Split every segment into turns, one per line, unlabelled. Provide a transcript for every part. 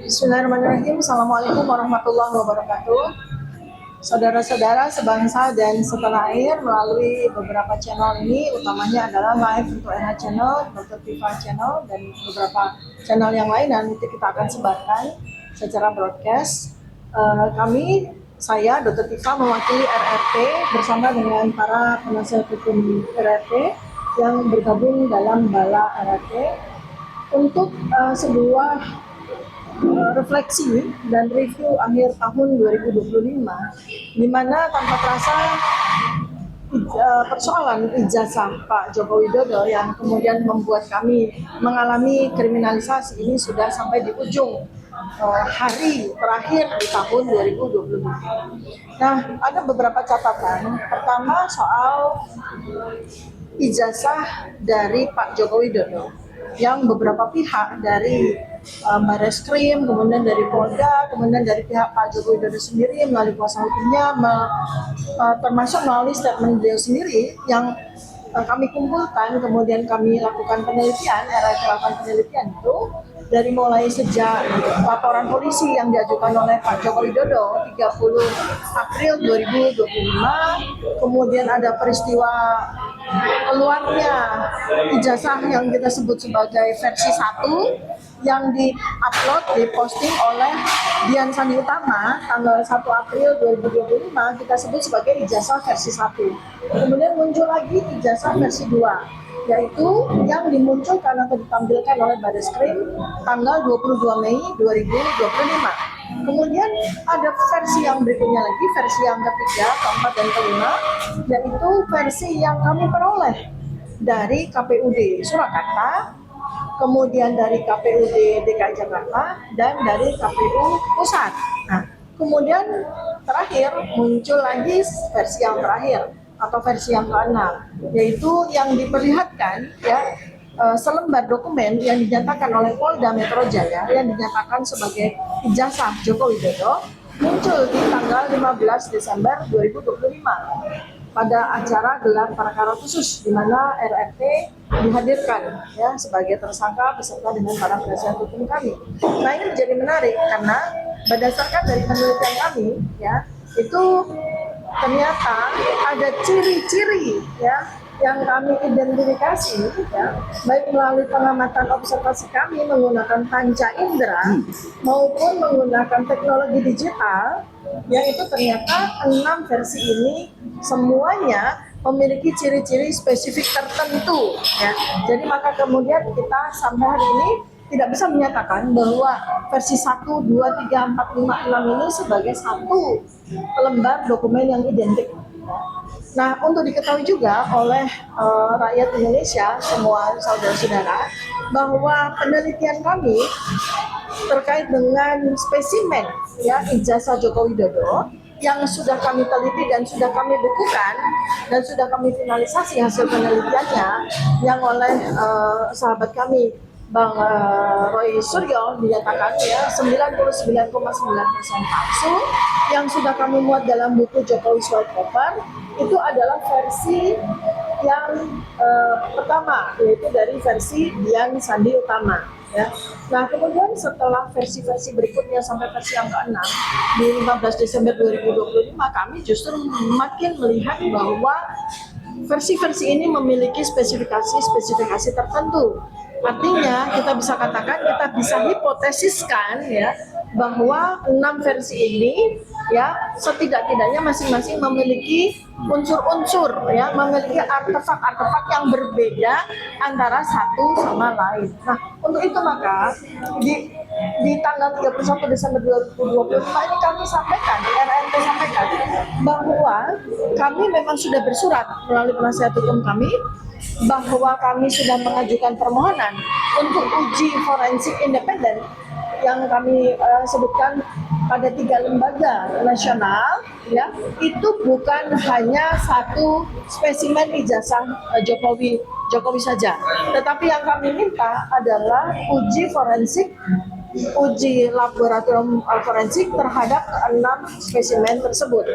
Bismillahirrahmanirrahim. Assalamualaikum warahmatullahi wabarakatuh. Saudara-saudara sebangsa dan setanah air, melalui beberapa channel ini, utamanya adalah live untuk RH Channel, Dr. Tifa Channel, dan beberapa channel yang lain, dan nanti kita akan sebarkan secara broadcast. Saya Dr. Tifa mewakili RRT bersama dengan para penasihat hukum RRT yang bergabung dalam Bala RRT untuk sebuah refleksi dan review akhir tahun 2025, di mana tanpa terasa persoalan ijazah Pak Joko Widodo yang kemudian membuat kami mengalami kriminalisasi ini sudah sampai di ujung hari terakhir di tahun 2025. Nah, ada beberapa catatan. Pertama, soal ijazah dari Pak Joko Widodo yang beberapa pihak dari Bareskrim, kemudian dari Polda, kemudian dari pihak Pak Joko Widodo sendiri melalui kuasa hukumnya, termasuk melalui statement beliau sendiri yang kami kumpulkan, kemudian kami lakukan penelitian, itu dari mulai sejak laporan polisi yang diajukan oleh Pak Joko Widodo 30 April 2025, kemudian ada peristiwa keluarnya ijazah yang kita sebut sebagai versi 1 yang di-upload, diposting oleh Dian Sandi Utama tanggal 1 April 2025, kita sebut sebagai ijazah versi 1. Kemudian muncul lagi ijazah versi 2, yaitu yang dimunculkan atau ditampilkan oleh Bareskrim tanggal 22 Mei 2025. Kemudian ada versi yang berikutnya lagi, versi yang ketiga, keempat, dan kelima, yaitu versi yang kami peroleh dari KPUD Surakarta, kemudian dari KPUD DKI Jakarta, dan dari KPU Pusat. Nah, kemudian terakhir muncul lagi versi yang terakhir atau versi yang ke-6, yaitu yang diperlihatkan selembar dokumen yang dinyatakan oleh Polda Metro Jaya yang dinyatakan sebagai ijazah Joko Widodo muncul di tanggal 15 Desember 2025 pada acara gelar perkara khusus di mana RRT dihadirkan sebagai tersangka beserta dengan para penasihat hukum kami. Nah, ini menjadi menarik karena berdasarkan dari penelitian kami itu ternyata ada ciri-ciri yang kami identifikasi baik melalui pengamatan observasi kami menggunakan panca indera maupun menggunakan teknologi digital, itu ternyata 6 versi ini semuanya memiliki ciri-ciri spesifik tertentu Jadi maka kemudian kita sampai hari ini tidak bisa menyatakan bahwa versi 1, 2, 3, 4, 5, 6 ini sebagai satu lembar dokumen yang identik. Nah, untuk diketahui juga oleh rakyat Indonesia, semua saudara-saudara, bahwa penelitian kami terkait dengan spesimen ijazah Joko Widodo yang sudah kami teliti dan sudah kami bukukan dan sudah kami finalisasi hasil penelitiannya yang oleh sahabat kami Bang Roy Suryo dinyatakan 99,9% palsu yang sudah kami muat dalam buku Jokowi White Paper. Itu adalah versi yang pertama, yaitu dari versi Dian Sandi Utama Nah, kemudian setelah versi-versi berikutnya sampai versi yang ke-6 di 15 Desember 2025, kami justru makin melihat bahwa versi-versi ini memiliki spesifikasi tertentu. Artinya kita bisa katakan, kita bisa hipotesiskan bahwa 6 versi ini setidak-tidaknya masing-masing memiliki unsur-unsur memiliki artefak-artefak yang berbeda antara satu sama lain. Nah, untuk itu maka di tanggal 31 Desember 2025 ini kami sampaikan, RRT sampaikan bahwa kami memang sudah bersurat melalui penasihat hukum kami bahwa kami sudah mengajukan permohonan untuk uji forensik independen yang kami sebutkan pada 3 lembaga nasional itu bukan hanya satu spesimen ijazah Jokowi saja, tetapi yang kami minta adalah uji forensik, uji laboratorium forensik terhadap 6 spesimen tersebut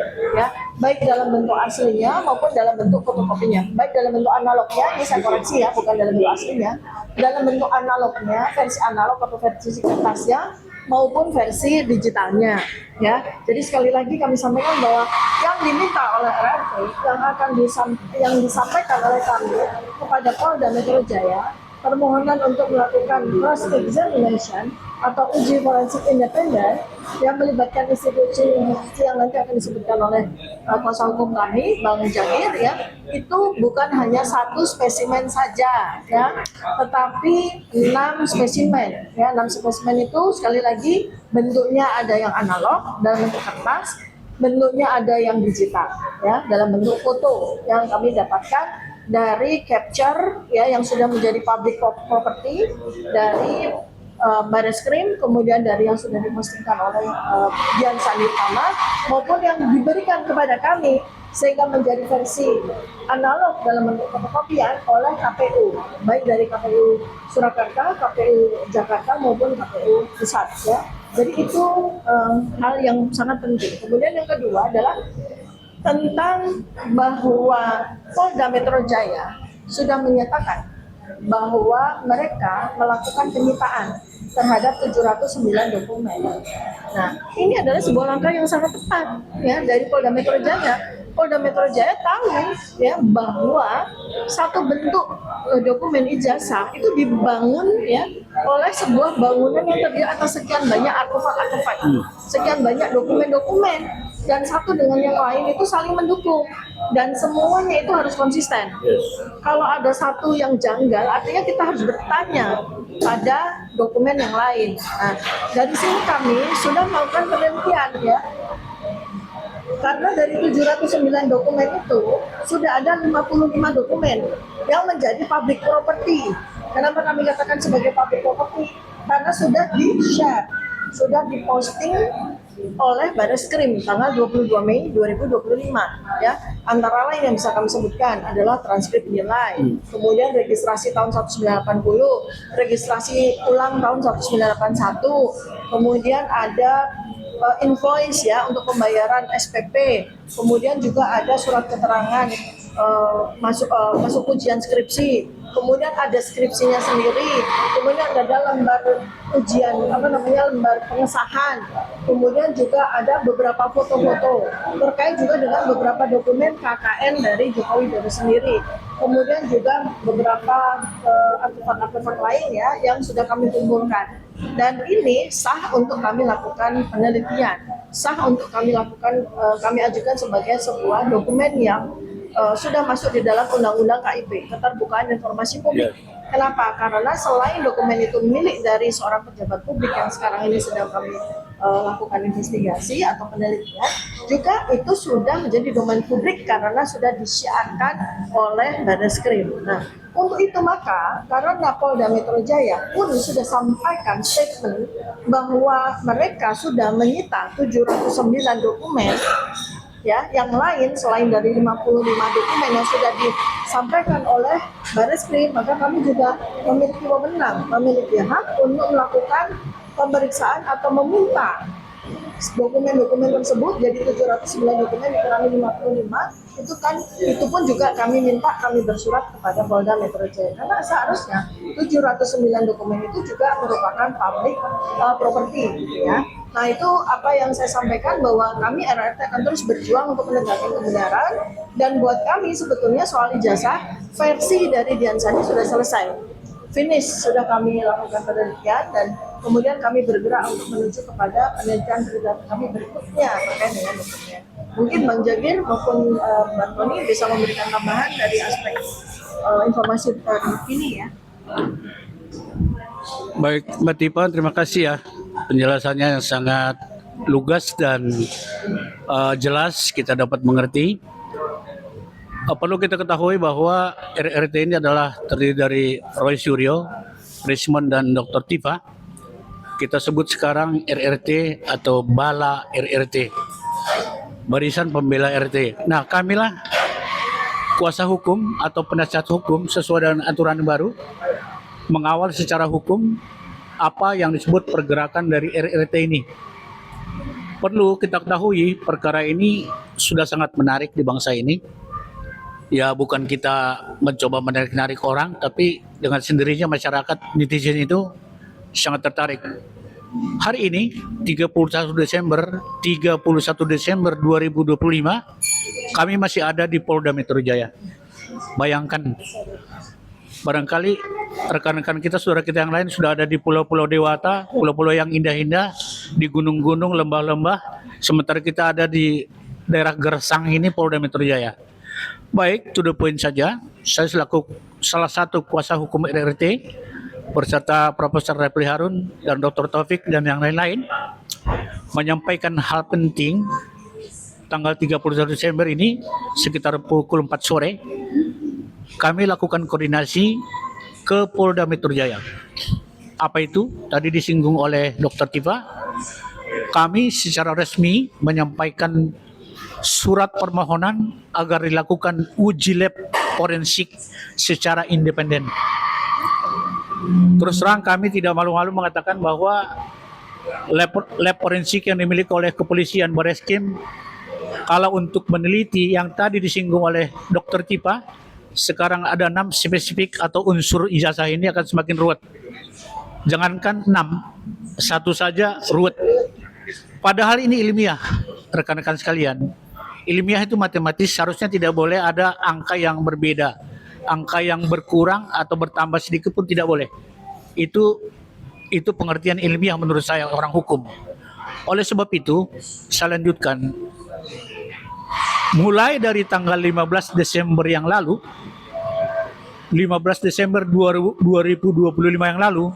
baik dalam bentuk aslinya maupun dalam bentuk fotokopinya. Baik dalam bentuk analognya, ini saya koreksi bukan dalam bentuk aslinya, dalam bentuk analognya, versi analog atau versi kertasnya, maupun versi digitalnya, ya. Jadi sekali lagi kami sampaikan bahwa yang diminta oleh RRT yang disampaikan oleh kami kepada Polda Metro Jaya, permohonan untuk melakukan cross examination atau uji forensik independen yang melibatkan institusi yang nanti akan disebutkan oleh kuasa hukum kami, Bang Jagir, ya, itu bukan hanya satu spesimen saja, ya, tetapi 6 spesimen, ya. 6 spesimen itu sekali lagi bentuknya ada yang analog dalam bentuk kertas, bentuknya ada yang digital, ya, dalam bentuk foto yang kami dapatkan dari capture, ya, yang sudah menjadi public property dari Bareskrim, kemudian dari yang sudah dipostingkan oleh Dian Sandi Utama maupun yang diberikan kepada kami sehingga menjadi versi analog dalam bentuk fotokopian oleh KPU, baik dari KPU Surakarta, KPU Jakarta maupun KPU Pusat, ya. Jadi itu hal yang sangat penting. Kemudian yang kedua adalah tentang bahwa Polda Metro Jaya sudah menyatakan bahwa mereka melakukan penyitaan terhadap 709 dokumen. Nah, ini adalah sebuah langkah yang sangat tepat, ya, dari Polda Metro Jaya. Polda Metro Jaya tahu, ya, bahwa satu bentuk dokumen ijazah itu dibangun, ya, oleh sebuah bangunan yang terdiri atas sekian banyak artefak-artefak, sekian banyak dokumen-dokumen, dan satu dengan yang lain itu saling mendukung dan semuanya itu harus konsisten. Kalau ada satu yang janggal, artinya kita harus bertanya pada dokumen yang lain. Nah, dari sini kami sudah melakukan penelitian, ya. Karena dari 709 dokumen itu sudah ada 55 dokumen yang menjadi public property. Kenapa kami katakan sebagai public property? Karena sudah di-share, sudah diposting oleh Bareskrim tanggal 22 Mei 2025, ya. Antara lain yang bisa kami sebutkan adalah transkrip nilai, kemudian registrasi tahun 1980, registrasi ulang tahun 1981, kemudian ada invoice, ya, untuk pembayaran SPP, kemudian juga ada surat keterangan masuk ujian skripsi, kemudian ada skripsinya sendiri, kemudian ada lembar ujian lembar pengesahan, kemudian juga ada beberapa foto-foto terkait juga dengan beberapa dokumen KKN dari Joko Widodo sendiri, kemudian juga beberapa artefak-artefak lain, ya, yang sudah kami kumpulkan. Dan ini sah untuk kami lakukan penelitian, sah untuk kami ajukan sebagai sebuah dokumen yang sudah masuk di dalam Undang-Undang KIP, Keterbukaan Informasi Publik. Kenapa? Karena selain dokumen itu milik dari seorang pejabat publik yang sekarang ini sedang kami lakukan investigasi atau penelitian, juga itu sudah menjadi domain publik karena sudah disiarkan oleh Bareskrim. Nah, untuk itu maka karena Polda Metro Jaya pun sudah sampaikan statement bahwa mereka sudah menyita 709 dokumen, ya, yang lain selain dari 55 dokumen yang sudah disampaikan oleh Bareskrim, maka kami juga memiliki wewenang, memiliki hak untuk melakukan pemeriksaan atau meminta dokumen-dokumen tersebut jadi 709 dokumen dikurangi 55, itu pun juga kami minta, kami bersurat kepada Polda Metro Jaya karena seharusnya 709 dokumen itu juga merupakan public property, ya. Nah, itu apa yang saya sampaikan bahwa kami RRT akan terus berjuang untuk menegakkan kebenaran, dan buat kami sebetulnya soal ijazah versi dari Dian Sandi sudah selesai, finish, sudah kami lakukan penelitian dan kemudian kami bergerak untuk menuju kepada penelitian kami berikutnya terkait dengan dokumen. Mungkin Bang Jagir maupun Bang Tony bisa memberikan tambahan dari aspek informasi terkini, ya.
Baik, Mbak Tipa, terima kasih, ya, penjelasannya yang sangat lugas dan jelas, kita dapat mengerti. Perlu kita ketahui bahwa RRT ini adalah terdiri dari Roy Suryo, Rismond, dan Dr. Tifa. Kita sebut sekarang RRT atau Bala RRT, Barisan Pembela RT. Nah, kamilah kuasa hukum atau penasihat hukum sesuai dengan aturan baru mengawal secara hukum apa yang disebut pergerakan dari RRT ini. Perlu kita ketahui perkara ini sudah sangat menarik di bangsa ini. Ya, bukan kita mencoba menarik-narik orang, tapi dengan sendirinya masyarakat netizen itu sangat tertarik hari ini 31 Desember 2025 kami masih ada di Polda Metro Jaya. Bayangkan, barangkali rekan-rekan kita, saudara kita yang lain sudah ada di pulau-pulau dewata, pulau-pulau yang indah-indah, di gunung-gunung, lembah-lembah, sementara kita ada di daerah Gersang ini, Polda Metro Jaya. Baik, to the point saja, saya selaku salah satu kuasa hukum RRT beserta Profesor Refli Harun dan Dr. Taufik dan yang lain-lain menyampaikan hal penting. Tanggal 31 Desember ini sekitar pukul 4 sore kami lakukan koordinasi ke Polda Metro Jaya. Apa itu? Tadi disinggung oleh Dr. Tifa. Kami secara resmi menyampaikan surat permohonan agar dilakukan uji lab forensik secara independen. Terus terang kami tidak malu-malu mengatakan bahwa lab forensik yang dimiliki oleh kepolisian Bareskrim, kalau untuk meneliti yang tadi disinggung oleh Dr. Tipa, sekarang ada 6 spesifik atau unsur ijazah ini akan semakin ruwet. Jangankan 6, satu saja ruwet. Padahal ini ilmiah, rekan-rekan sekalian. Ilmiah itu matematis, harusnya tidak boleh ada angka yang berbeda. Angka yang berkurang atau bertambah sedikit pun tidak boleh. Itu pengertian ilmiah menurut saya, orang hukum. Oleh sebab itu, saya lanjutkan. Mulai dari tanggal 15 Desember yang lalu, 15 Desember 2025 yang lalu,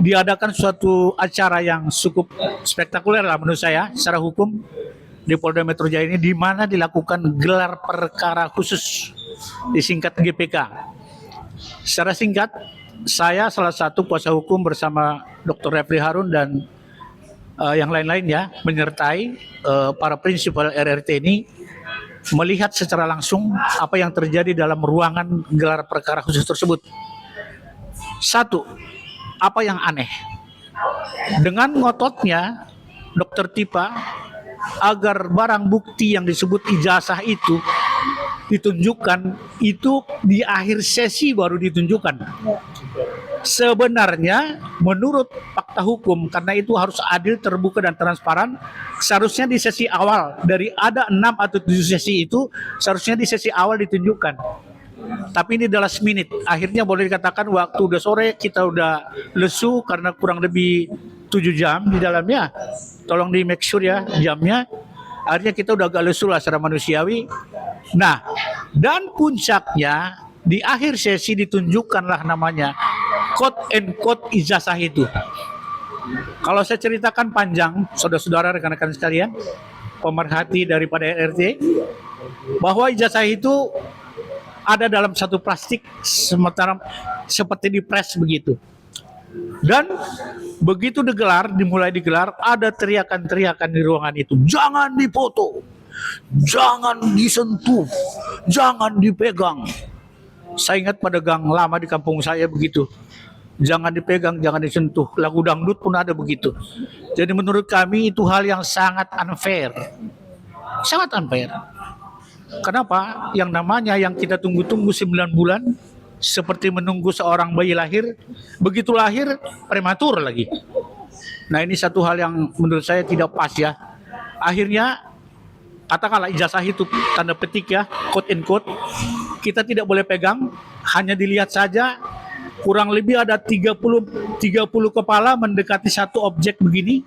diadakan suatu acara yang cukup spektakuler lah menurut saya secara hukum di Polda Metro Jaya ini, di mana dilakukan gelar perkara khusus, disingkat GPK. Secara singkat, saya salah satu kuasa hukum bersama Dr. Refli Harun dan yang lain-lainnya menyertai para prinsipal RRT ini melihat secara langsung apa yang terjadi dalam ruangan gelar perkara khusus tersebut. Satu, apa yang aneh? Dengan ngototnya Dr. Tipa agar barang bukti yang disebut ijazah itu ditunjukkan, itu di akhir sesi baru ditunjukkan. Sebenarnya menurut fakta hukum, karena itu harus adil, terbuka dan transparan, seharusnya di sesi awal, dari ada 6 atau 7 sesi itu seharusnya di sesi awal ditunjukkan. Tapi ini the last minute. Akhirnya boleh dikatakan waktu udah sore, kita udah lesu karena kurang lebih 7 jam di dalamnya. Tolong di make sure ya jamnya. Akhirnya kita udah agak lesu lah secara manusiawi. Nah, dan puncaknya di akhir sesi ditunjukkanlah namanya quote and quote ijazah itu. Kalau saya ceritakan panjang, saudara-saudara, rekan-rekan sekalian, pemerhati daripada RRT, bahwa ijazah itu ada dalam satu plastik sementara seperti di press begitu. Dan begitu dimulai digelar, ada teriakan-teriakan di ruangan itu. Jangan dipoto, jangan disentuh, jangan dipegang. Saya ingat pada gang lama di kampung saya begitu. Jangan dipegang, jangan disentuh. Lagu dangdut pun ada begitu. Jadi menurut kami itu hal yang sangat unfair. Sangat unfair. Kenapa? Yang namanya yang kita tunggu-tunggu 9 bulan, seperti menunggu seorang bayi lahir, begitu lahir prematur lagi. Nah, ini satu hal yang menurut saya tidak pas ya. Akhirnya katakanlah ijazah itu tanda petik ya, quote and quote, kita tidak boleh pegang, hanya dilihat saja. Kurang lebih ada 30 kepala mendekati satu objek begini,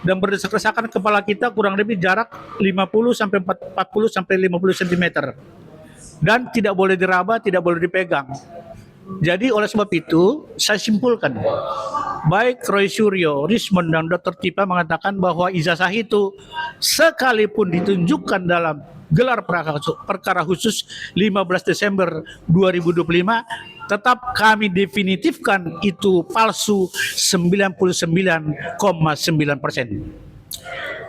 dan berdesak-desakan kepala kita kurang lebih jarak 50 sampai 40 sampai 50 cm. Dan tidak boleh diraba, tidak boleh dipegang. Jadi oleh sebab itu saya simpulkan, baik Roy Suryo, Rismond dan Dr. Tipa mengatakan bahwa ijazah itu sekalipun ditunjukkan dalam gelar perkara khusus 15 Desember 2025, tetap kami definitifkan itu palsu 99,9%.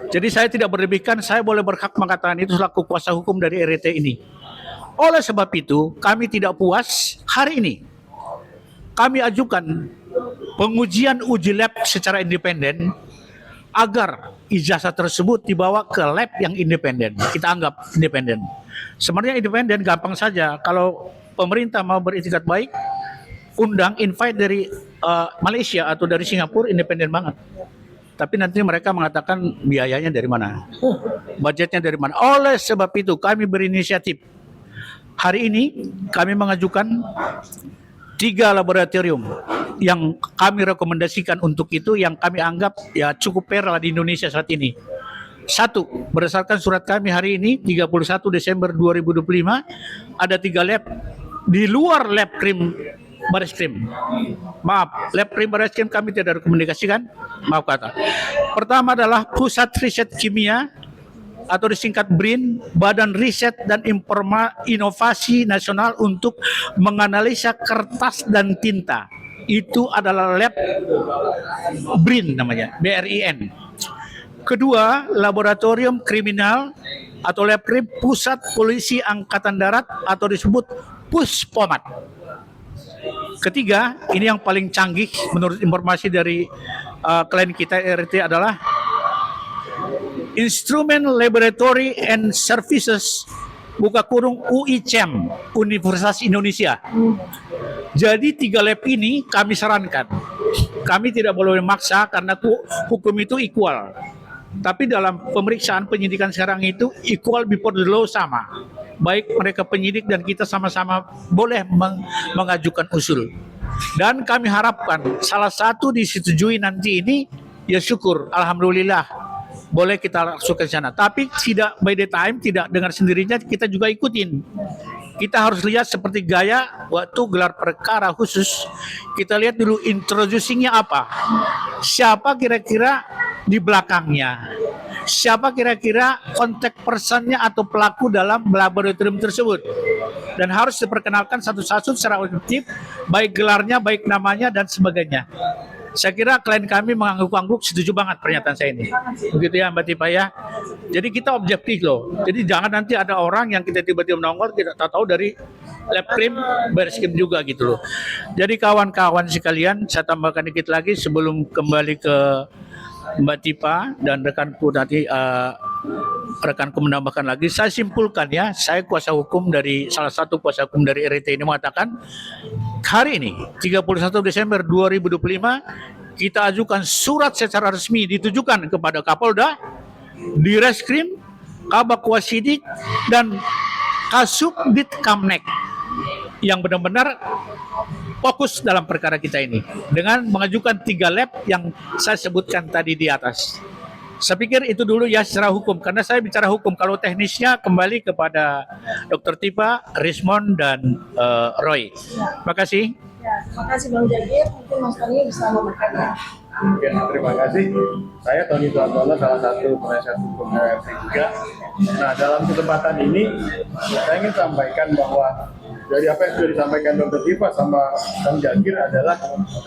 Jadi saya tidak berlebihkan, saya boleh berhak mengatakan itu selaku kuasa hukum dari RRT ini. Oleh sebab itu, kami tidak puas. Hari ini kami ajukan pengujian uji lab secara independen agar ijazah tersebut dibawa ke lab yang independen. Kita anggap independen. Sebenarnya independen gampang saja. Kalau pemerintah mau beritikat baik, undang invite dari Malaysia atau dari Singapura independen banget. Tapi nanti mereka mengatakan biayanya dari mana, budgetnya dari mana. Oleh sebab itu kami berinisiatif. Hari ini kami mengajukan 3 laboratorium yang kami rekomendasikan untuk itu, yang kami anggap ya cukup fair lah di Indonesia saat ini. Satu, berdasarkan surat kami hari ini 31 Desember 2025, ada 3 lab di luar lab krim Bareskrim. Maaf, lab krim Bareskrim kami tidak rekomendasikan. Maaf kata. Pertama adalah Pusat Riset Kimia atau disingkat BRIN, Badan Riset dan Inovasi Nasional untuk menganalisa kertas dan tinta. Itu adalah lab BRIN namanya, BRIN. Kedua, Laboratorium Kriminal atau lab krim Pusat Polisi Angkatan Darat atau disebut Puspomat. Ketiga, ini yang paling canggih menurut informasi dari klien kita RT adalah Instrument Laboratory and Services buka kurung UICEM, Universitas Indonesia. Jadi 3 lab ini kami sarankan. Kami tidak boleh memaksa karena hukum itu equal. Tapi dalam pemeriksaan penyidikan sekarang itu equal before the law sama. Baik mereka penyidik dan kita sama-sama boleh mengajukan usul. Dan kami harapkan salah satu disetujui nanti ini, ya syukur, alhamdulillah, boleh kita langsung ke sana. Tapi tidak by the time, tidak dengan sendirinya, kita juga ikutin. Kita harus lihat seperti gaya waktu gelar perkara khusus. Kita lihat dulu introducingnya apa. Siapa kira-kira di belakangnya. Siapa kira-kira kontak personnya atau pelaku dalam laboratorium tersebut. Dan harus diperkenalkan satu-satu secara objektif, baik gelarnya, baik namanya, dan sebagainya. Saya kira klien kami mengangguk-angguk, setuju banget pernyataan saya ini. Begitu ya Mbak Tipa ya. Jadi kita objektif loh. Jadi jangan nanti ada orang yang kita tiba-tiba nongol, tidak tahu dari lab krim, Bareskrim juga gitu loh. Jadi kawan-kawan sekalian, saya tambahkan dikit lagi sebelum kembali ke Mbak Tipa dan rekanku nanti, rekanku menambahkan lagi. Saya simpulkan ya, saya kuasa hukum dari salah satu kuasa hukum dari RT ini mengatakan hari ini 31 Desember 2025 kita ajukan surat secara resmi ditujukan kepada Kapolda, Direskrim, Kabak Wasidik dan Kasubdit Kamnek yang benar-benar fokus dalam perkara kita ini dengan mengajukan 3 lab yang saya sebutkan tadi di atas. Saya pikir itu dulu ya secara hukum, karena saya bicara hukum. Kalau teknisnya kembali kepada Dr. Tipa, Rismond, dan Roy. Terima kasih.
Ya, terima kasih Bang Jagir. Mungkin Mas Tony bisa memberikannya.
Oke, terima kasih. Saya Tony Tuantono, salah satu penasihat hukum RT juga. Nah, dalam kesempatan ini saya ingin sampaikan bahwa dari apa yang sudah disampaikan Dr. Tipa sama Bang Jagir adalah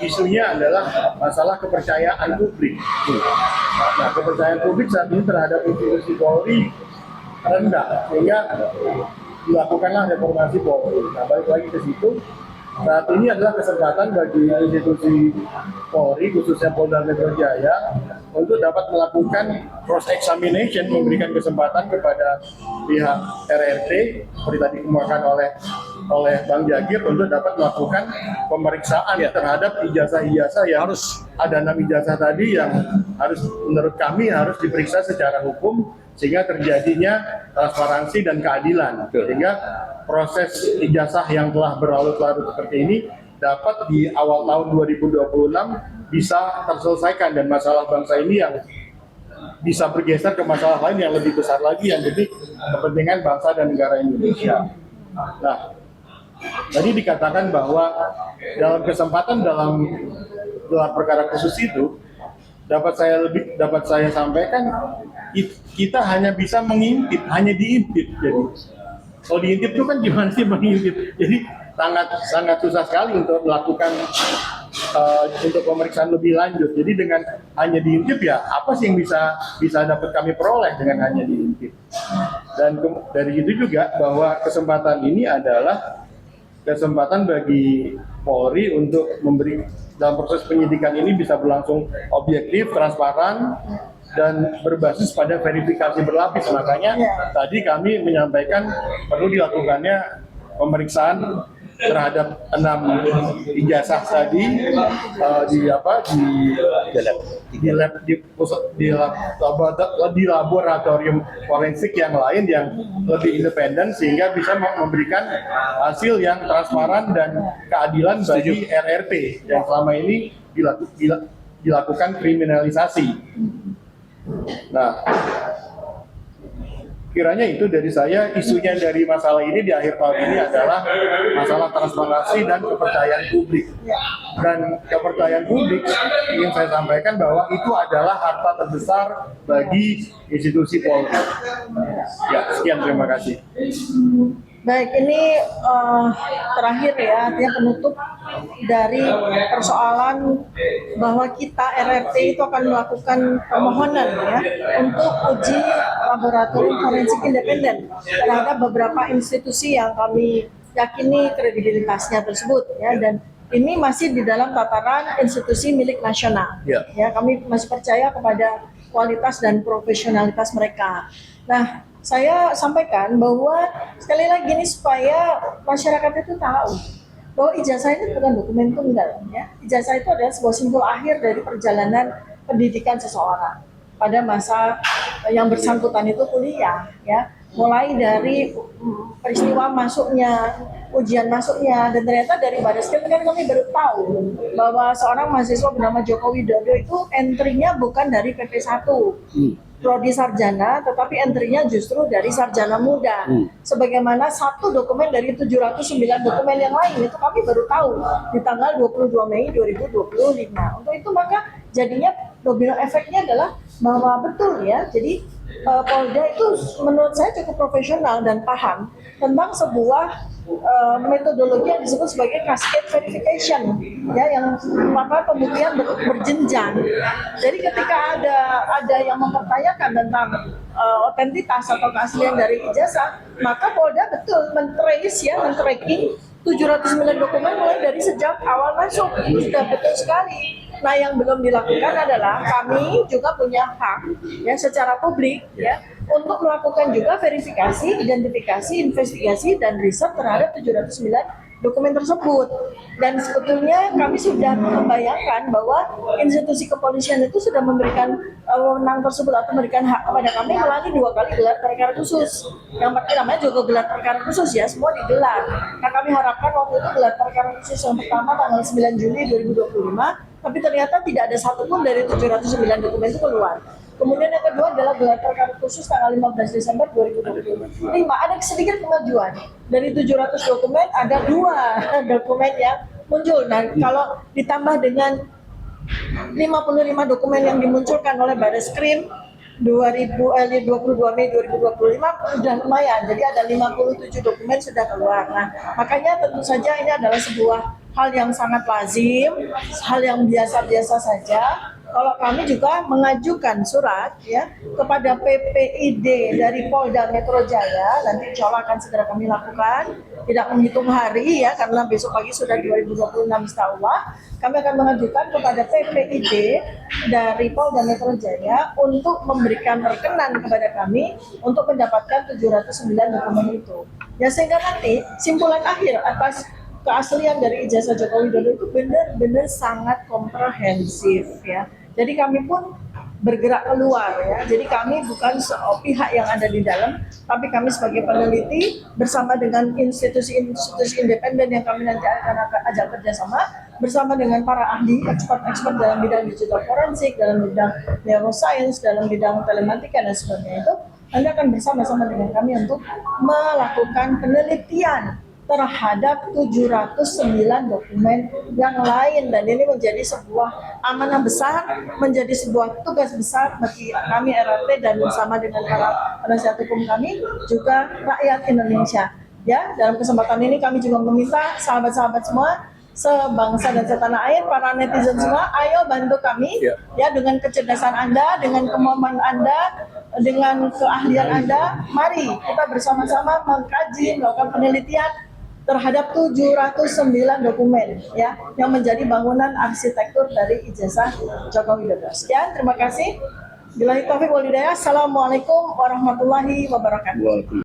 isunya adalah masalah kepercayaan publik. Nah, kepercayaan publik saat ini terhadap institusi Polri rendah, sehingga dilakukanlah reformasi Polri. Nah, balik lagi ke situ. Saat ini adalah kesempatan bagi institusi Polri, khususnya Polda Metro Jaya, untuk dapat melakukan cross examination, memberikan kesempatan kepada pihak RRT seperti tadi dikemukakan oleh Bang Jagir untuk dapat melakukan pemeriksaan terhadap ijazah-ijazah yang harus ada 6 ijazah tadi yang harus menurut kami harus diperiksa secara hukum sehingga terjadinya transparansi dan keadilan, sehingga proses ijazah yang telah berlarut-larut seperti ini dapat di awal tahun 2026 bisa terselesaikan dan masalah bangsa ini yang bisa bergeser ke masalah lain yang lebih besar lagi yang demi kepentingan bangsa dan negara Indonesia. Nah, tadi dikatakan bahwa dalam kesempatan dalam gelar perkara khusus itu dapat saya sampaikan kita hanya bisa mengintip, hanya diintip. Jadi kalau diintip itu kan gimana sih mengintip? Jadi sangat susah sekali untuk melakukan untuk pemeriksaan lebih lanjut. Jadi dengan hanya diintip ya apa sih yang bisa dapat kami peroleh dengan hanya diintip? Dan dari itu juga bahwa kesempatan ini adalah kesempatan bagi Polri untuk memberi dalam proses penyidikan ini bisa berlangsung objektif, transparan, dan berbasis pada verifikasi berlapis. Makanya tadi kami menyampaikan perlu dilakukannya pemeriksaan terhadap 6 ijazah tadi di laboratorium forensik yang lain yang lebih independen sehingga bisa memberikan hasil yang transparan dan keadilan bagi RRT yang selama ini dilakukan kriminalisasi. Nah, kiranya itu dari saya. Isunya dari masalah ini di akhir tahun ini adalah masalah transparansi dan kepercayaan publik. Dan kepercayaan publik ingin saya sampaikan bahwa itu adalah harta terbesar bagi institusi Polri. Ya, sekian, terima kasih.
Baik, ini terakhir ya, artinya penutup dari persoalan bahwa kita RRT itu akan melakukan permohonan ya untuk uji laboratorium forensik independen terhadap beberapa institusi yang kami yakini kredibilitasnya tersebut ya, dan ini masih di dalam tataran institusi milik nasional. Ya, kami masih percaya kepada kualitas dan profesionalitas mereka. Nah, saya sampaikan bahwa sekali lagi ini supaya masyarakat itu tahu bahwa ijazah ini bukan dokumen tunggal ya. Ijazah itu adalah sebuah simbol akhir dari perjalanan pendidikan seseorang pada masa yang bersangkutan itu kuliah ya. Mulai dari peristiwa masuknya, ujian masuknya, dan ternyata dari Bareskrim kan kami baru tahu bahwa seorang mahasiswa bernama Joko Widodo itu entry-nya bukan dari PP1 Prodi Sarjana, tetapi entry-nya justru dari Sarjana Muda. Sebagaimana satu dokumen dari 709 dokumen yang lain, itu kami baru tahu di tanggal 22 Mei 2025. Untuk itu maka jadinya domino efeknya adalah bahwa betul ya, jadi Polda itu menurut saya cukup profesional dan paham tentang sebuah metodologi yang disebut sebagai cascade verification ya, yang maka pembuktian berjenjang. Jadi ketika ada yang mempertanyakan tentang otentitas atau keaslian dari ijazah, maka Polda betul men-tracking 709 dokumen mulai dari sejak awal masuk. Itu sudah betul sekali. Nah, yang belum dilakukan adalah kami juga punya hak ya secara publik ya untuk melakukan juga verifikasi, identifikasi, investigasi dan riset terhadap 709 dokumen tersebut. Dan sebetulnya kami sudah membayangkan bahwa institusi kepolisian itu sudah memberikan wewenang tersebut atau memberikan hak kepada kami melalui 2 kali gelar perkara khusus. Yang pertama juga gelar perkara khusus ya, semua digelar. Nah, kami harapkan waktu itu gelar perkara khusus yang pertama tanggal 9 Juli 2025, tapi ternyata tidak ada satupun dari 709 dokumen itu keluar. Kemudian yang kedua adalah gelar perkara khusus tanggal 15 Desember 2025. Ada sedikit kemajuan. Dari 700 dokumen ada 2 dokumen yang muncul. Nah, kalau ditambah dengan 55 dokumen yang dimunculkan oleh Bareskrim 22 Mei 2025 sudah lumayan. Jadi ada 57 dokumen sudah keluar. Nah, makanya tentu saja ini adalah sebuah hal yang sangat lazim, hal yang biasa-biasa saja. Kalau kami juga mengajukan surat ya kepada PPID dari Polda Metro Jaya, nanti insya Allah akan segera kami lakukan, tidak menghitung hari ya, karena besok pagi sudah 2026 insya Allah. Kami akan mengajukan kepada PPID dari Polda Metro Jaya untuk memberikan perkenan kepada kami untuk mendapatkan 709 dokumen itu. Ya, sehingga nanti simpulan akhir atas keaslian dari ijazah Joko Widodo itu benar-benar sangat komprehensif ya. Jadi kami pun bergerak keluar ya. Jadi kami bukan pihak yang ada di dalam, tapi kami sebagai peneliti bersama dengan institusi-institusi independen yang kami nanti akan ajak kerjasama bersama dengan para ahli, expert dalam bidang digital forensik, dalam bidang neuroscience, dalam bidang telematika dan sebagainya itu, Anda akan bersama-sama dengan kami untuk melakukan penelitian terhadap 709 dokumen yang lain, dan ini menjadi sebuah amanah besar, menjadi sebuah tugas besar bagi kami RRT dan bersama dengan para penasihat hukum kami juga rakyat Indonesia. Ya, dalam kesempatan ini kami juga meminta sahabat-sahabat semua sebangsa dan setanah air, para netizen semua, ayo bantu kami ya dengan kecerdasan Anda, dengan kemampuan Anda, dengan keahlian Anda. Mari kita bersama-sama mengkaji, melakukan penelitian terhadap 709 dokumen ya yang menjadi bangunan arsitektur dari ijazah Joko Widodo. Sekian, terima kasih. Billahi taufiq wal hidayah. Assalamualaikum warahmatullahi wabarakatuh.